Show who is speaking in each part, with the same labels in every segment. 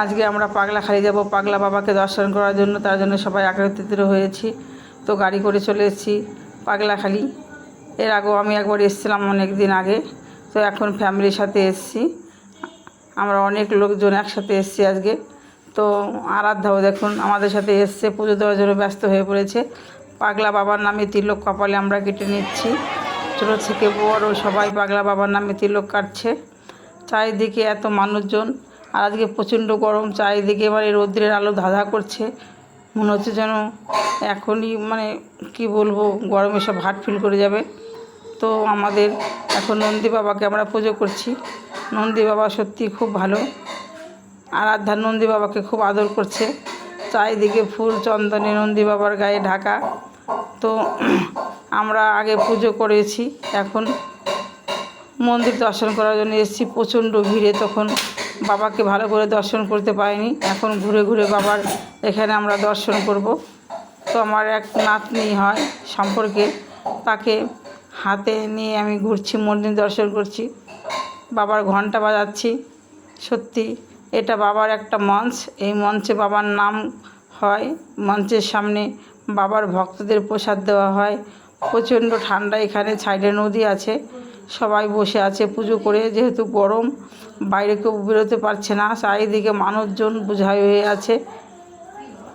Speaker 1: আজকে আমরা পাগলাখালি যাব পাগলা বাবাকে দর্শন করার জন্য, তার জন্য সবাই একত্রিত হয়েছি। তো গাড়ি করে চলে এসেছি পাগলাখালি। এর আগেও আমি একবার এসেছিলাম অনেক দিন আগে। তো এখন ফ্যামিলির সাথে এসেছি, আমরা অনেক লোকজন একসাথে এসেছি আজকে। তো আরাধ্যাও দেখুন আমাদের সাথে এসছে, পুজো দেওয়ার জন্য ব্যস্ত হয়ে পড়েছে। পাগলা বাবার নামে তিলক কপালে আমরা কেটে নিচ্ছি, ছোটো থেকে বড় সবাই পাগলা বাবার নামে তিলক কাটছে। চারিদিকে এত মানুষজন, আর আজকে প্রচণ্ড গরম, চারিদিকে এবারে রৌদ্রের আলো ধাঁধা করছে, মনে হচ্ছে যেন এখনই কি বলবো, গরমে সব হার্ট ফিল করে যাবে। তো আমাদের এখন নন্দী বাবাকে আমরা পুজো করছি। নন্দী বাবা সত্যি খুব ভালো, আরাধ্যা নন্দী বাবাকে খুব আদর করছে। চারিদিকে ফুল চন্দনে নন্দী বাবার গায়ে ঢাকা। তো আমরা আগে পুজো করেছি, এখন মন্দির দর্শন করার জন্য এসেছি। প্রচণ্ড ভিড়ে তখন বাবাকে ভালো করে দর্শন করতে পারিনি, এখন ঘুরে ঘুরে বাবার এখানে আমরা দর্শন করব। তো আমার এক নাতনি হয় সম্পর্কে, তাকে হাতে নিয়ে আমি ঘুরছি, মন্দির দর্শন করছি, বাবার ঘন্টা বাজাচ্ছি। সত্যি এটা বাবার একটা মঞ্চ, এই মঞ্চে বাবার নাম হয়, মঞ্চের সামনে বাবার ভক্তদের প্রসাদ দেওয়া হয়। প্রচণ্ড ঠান্ডা, এখানে সাইডে নদী আছে, সবাই বসে আছে পুজো করে। যেহেতু গরম, বাইরে কেউ বেরোতে পারছে না, চারিদিকে মানুষজন বোঝাই হয়ে আছে।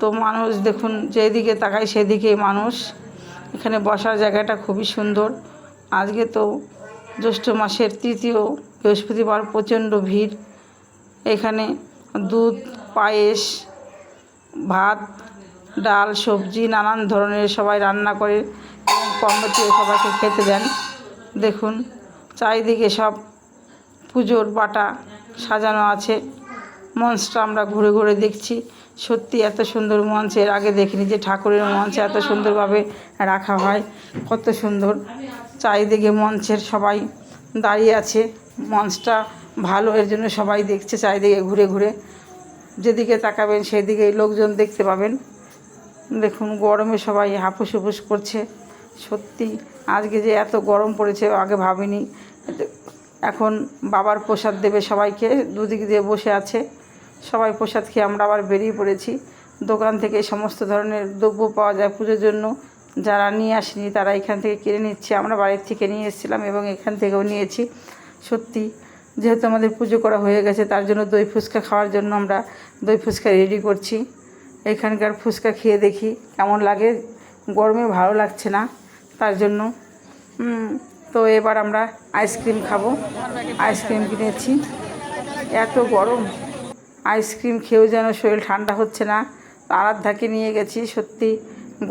Speaker 1: তো মানুষ দেখুন, যেদিকে তাকায় সেদিকেই মানুষ। এখানে বসার জায়গাটা খুবই সুন্দর। আজকে তো জ্যৈষ্ঠ মাসের তৃতীয় বৃহস্পতিবার, প্রচণ্ড ভিড়। এখানে দুধ, পায়েস, ভাত, ডাল, সবজি নানান ধরনের সবাই রান্না করে এবং কমিটিও সবাইকে খেতে দেন। দেখুন চারিদিকে সব পুজোর বাটা সাজানো আছে। মঞ্চটা আমরা ঘুরে ঘুরে দেখছি, সত্যি এত সুন্দর মঞ্চ এর আগে দেখিনি, যে ঠাকুরের মঞ্চ এত সুন্দরভাবে রাখা হয়, কত সুন্দর। চারিদিকে মঞ্চের সবাই দাঁড়িয়ে আছে, মঞ্চটা ভালো, এর জন্য সবাই দেখছে চারিদিকে ঘুরে ঘুরে। যেদিকে তাকাবেন সেদিকেই লোকজন দেখতে পাবেন। দেখুন গরমে সবাই হাঁপুস হুপুস করছে। সত্যি আজকে যে এত গরম পড়েছে আগে ভাবিনি। এখন বাবার প্রসাদ দেবে সবাইকে, দুদিক দিয়ে বসে আছে সবাই প্রসাদ খেয়ে আমরা আবার বেরিয়ে পড়েছি। দোকান থেকে সমস্ত ধরনের দ্রব্য পাওয়া যায় পুজোর জন্য, যারা নিয়ে আসেনি তারা এখান থেকে কিনে নিচ্ছে। আমরা বাড়ির থেকে নিয়ে এসেছিলাম এবং এখান থেকেও নিয়েছি। সত্যি যেহেতু আমাদের পুজো করা হয়ে গেছে, তার জন্য দই ফুচকা খাওয়ার জন্য আমরা দই ফুচকা রেডি করছি। এখানকার ফুচকা খেয়ে দেখি কেমন লাগে, গরমে ভালো লাগছে না তার জন্য। তো এবার আমরা আইসক্রিম খাবো, আইসক্রিম কিনেছি। এত গরম, আইসক্রিম খেয়েও যেন শরীর ঠান্ডা হচ্ছে না। আরাধ্যাকে নিয়ে গেছি, সত্যি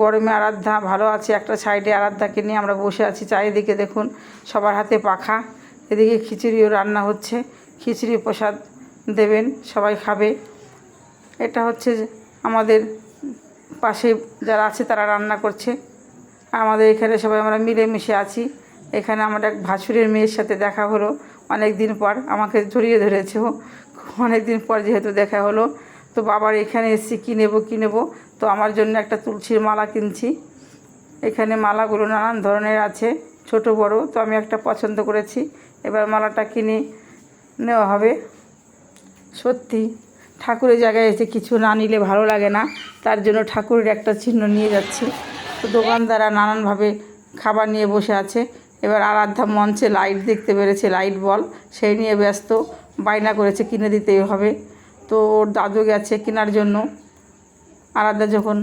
Speaker 1: গরমে আরাধ্যা ভালো আছে। একটা সাইডে আরাধ্যাকে নিয়ে আমরা বসে আছি। চারিদিকে দেখুন সবার হাতে পাখা, এদিকে খিচুড়িও রান্না হচ্ছে, খিচুড়ি প্রসাদ দেবেন, সবাই খাবে। এটা হচ্ছে আমাদের পাশে যারা আছে তারা রান্না করছে, আমাদের এখানে সবাই আমরা মিলেমিশে আছি। এখানে আমার এক ভাসুরের মেয়ের সাথে দেখা হলো অনেক দিন পর, আমাকে জড়িয়ে ধরেছে ও, অনেক দিন পর যেহেতু দেখা হলো। তো বাবার এখানে এসেছি, কী নেব। তো আমার জন্য একটা তুলসীর মালা কিনছি। এখানে মালাগুলো নানান ধরনের আছে, ছোট বড়। তো আমি একটা পছন্দ করেছি, এবার মালাটা কিনে নেওয়া হবে। সত্যি ঠাকুরের জায়গায় এসে কিছু না নিলে ভালো লাগে না, তার জন্য ঠাকুরের একটা চিহ্ন নিয়ে যাচ্ছি। তো দোকানদাররা নানানভাবে খাবার নিয়ে বসে আছে। এবার আরাধ্যা মঞ্চে লাইট দেখতে পেরেছে, লাইট বল, সেই নিয়ে ব্যস্ত, বায়না করেছে কিনে দিতেই হবে। তো ওর দাদু গেছে কেনার জন্য। আরাধ্যা যখন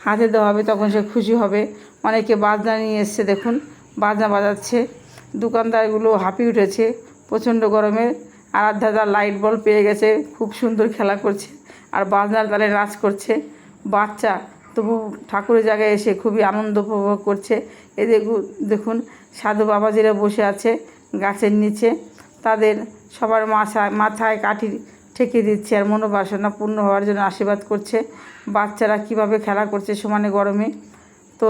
Speaker 1: হাতে দেওয়া হবে তখন সে খুশি হবে। অনেকে বাজনা নিয়ে এসছে, দেখুন বাজনা বাজাচ্ছে। দোকানদারগুলো হাঁপিয়ে উঠেছে প্রচণ্ড গরমে। আরাধ্যা তার লাইট বল পেয়ে গেছে, খুব সুন্দর খেলা করছে আর বাজনার তালে নাচ করছে। বাচ্চা তবু ঠাকুরের জায়গায় এসে খুবই আনন্দ উপভোগ করছে। দেখুন সাধু বাবাজিরা বসে আছে গাছের নিচে, তাদের সবার মাথায় কাঠি ঠেকে দিচ্ছে আর মনোবাসনা পূর্ণ হওয়ার জন্য আশীর্বাদ করছে। বাচ্চারা কিভাবে খেলা করছে সমানে গরমে। তো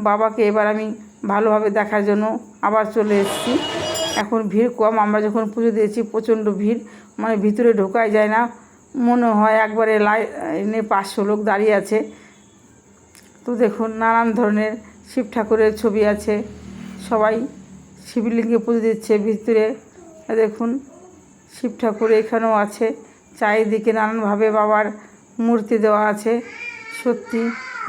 Speaker 1: বাবাকে এবার আমি ভালোভাবে দেখার জন্য আবার চলে এসেছি। এখন ভিড় কম, আমরা যখন পুজো দিয়েছি প্রচণ্ড ভিড়, ভিতরে ঢোকাই যায় না, মনে হয় একবারে লাইনে 500 লোক দাঁড়িয়ে আছে। তো দেখুন নানান ধরনের শিব ঠাকুরের ছবি আছে, সবাই শিবলিঙ্গে পুজো দিচ্ছে ভিতরে। দেখুন শিব ঠাকুর এখানেও আছে, চারিদিকে নানানভাবে বাবার মূর্তি দেওয়া আছে। সত্যি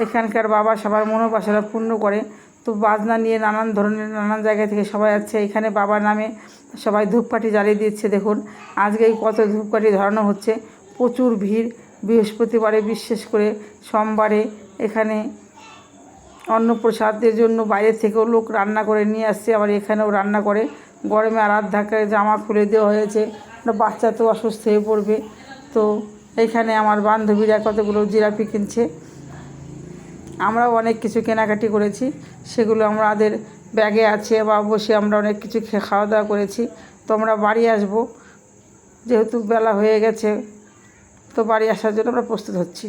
Speaker 1: এখানকার বাবা সবার মনোবাসনা পূর্ণ করে। তো বাজনা নিয়ে নানান ধরনের নানান জায়গা থেকে সবাই আছে এখানে বাবার নামে, সবাই ধূপকাঠি জ্বালিয়ে দিচ্ছে। দেখুন আজকেই কত ধূপকাঠি ধরানো হচ্ছে, প্রচুর ভিড়। বৃহস্পতিবারে বিশেষ করে সোমবারে এখানে অন্নপ্রসাদের জন্য বাইরে থেকেও লোক রান্না করে নিয়ে আসছে, আবার এখানেও রান্না করে। গরমে আরাধ্যাকে জামা খুলে দেওয়া হয়েছে, বাচ্চা তো অসুস্থ হয়ে পড়বে। তো এইখানে আমার বান্ধবীরা কতগুলো জিলাপি কিনছে, আমরাও অনেক কিছু কেনাকাটি করেছি, সেগুলো আমাদের ব্যাগে আছে বা বসে আমরা অনেক কিছু খাওয়া দাওয়া করেছি। তো আমরা বাড়ি আসবো, যেহেতু বেলা হয়ে গেছে, তো বাড়ি আসার জন্য আমরা প্রস্তুত হচ্ছি।